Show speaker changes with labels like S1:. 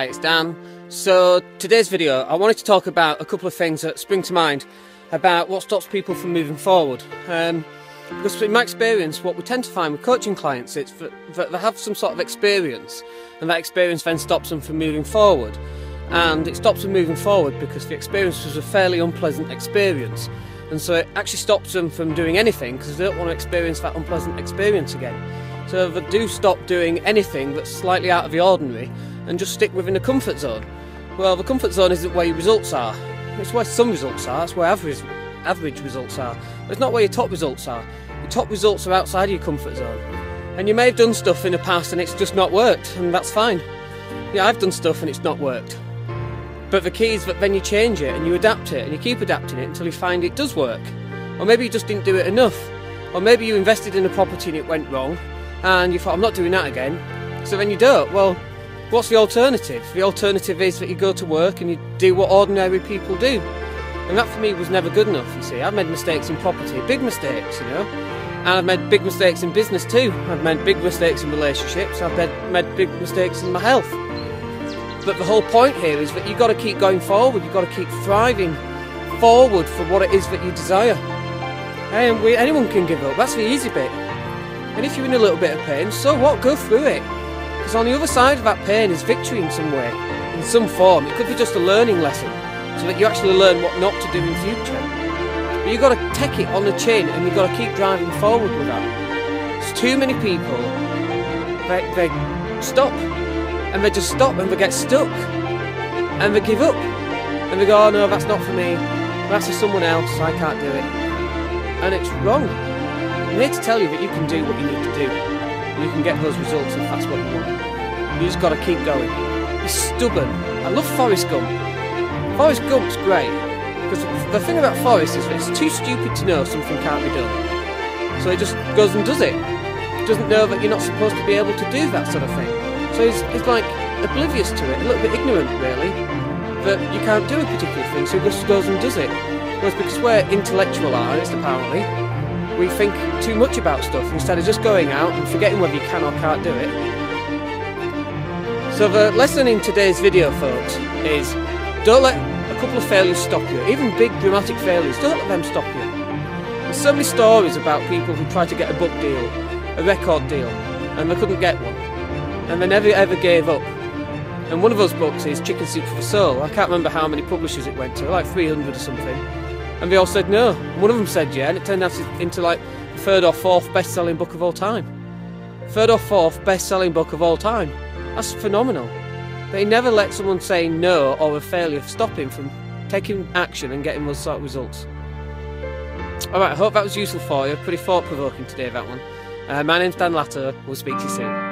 S1: it's Dan. So today's video I wanted to talk about a couple of things that spring to mind about what stops people from moving forward. Because in my experience, what we tend to find with coaching clients is that they have some sort of experience, and that experience then stops them from moving forward. And it stops them moving forward because the experience was a fairly unpleasant experience, and so it actually stops them from doing anything because they don't want to experience that unpleasant experience again. So they do stop doing anything that's slightly out of the ordinary and just stick within the comfort zone. Well, the comfort zone isn't where your results are. It's where some results are, it's where average results are. But it's not where your top results are. Your top results are outside of your comfort zone. And you may have done stuff in the past and it's just not worked, and that's fine. Yeah, I've done stuff and it's not worked. But the key is that then you change it and you adapt it and you keep adapting it until you find it does work. Or maybe you just didn't do it enough. Or maybe you invested in a property and it went wrong and you thought, I'm not doing that again. So then you don't. Well, what's the alternative? The alternative is that you go to work and you do what ordinary people do. And that for me was never good enough, you see. I've made mistakes in property, big mistakes, you know. And I've made big mistakes in business too. I've made big mistakes in relationships. I've made big mistakes in my health. But the whole point here is that you've got to keep going forward. You've got to keep thriving forward for what it is that you desire. And anyone can give up. That's the easy bit. And if you're in a little bit of pain, so what? Go through it. Because on the other side of that pain is victory in some way, in some form. It could be just a learning lesson, so that you actually learn what not to do in future. But you've got to take it on the chin, and you've got to keep driving forward with that. There's too many people, they stop, and they just stop, and they get stuck, and they give up, and they go, oh no, that's not for me, that's for someone else, I can't do it. And it's wrong. I'm here to tell you that you can do what you need to do. You can get those results if that's what you want. You just got to keep going. Be stubborn. I love Forrest Gump. Forrest Gump's great, because the thing about Forrest is that it's too stupid to know something can't be done. So he just goes and does it. He doesn't know that you're not supposed to be able to do that sort of thing. So he's like oblivious to it, a little bit ignorant really, that you can't do a particular thing, so he just goes and does it. Whereas because we're intellectual artists, apparently, we think too much about stuff instead of just going out and forgetting whether you can or can't do it. So the lesson in today's video, folks, is don't let a couple of failures stop you. Even big dramatic failures, don't let them stop you. There's so many stories about people who tried to get a book deal, a record deal, and they couldn't get one. And they never ever gave up. And one of those books is Chicken Soup for the Soul. I can't remember how many publishers it went to, like 300 or something. And they all said no. One of them said yeah, and it turned out into like the 3rd or 4th best-selling book of all time. 3rd or 4th best-selling book of all time. That's phenomenal. But he never let someone say no or a failure stop him from taking action and getting those sort of results. Alright, I hope that was useful for you. Pretty thought-provoking today, that one. My name's Dan Latto. We'll speak to you soon.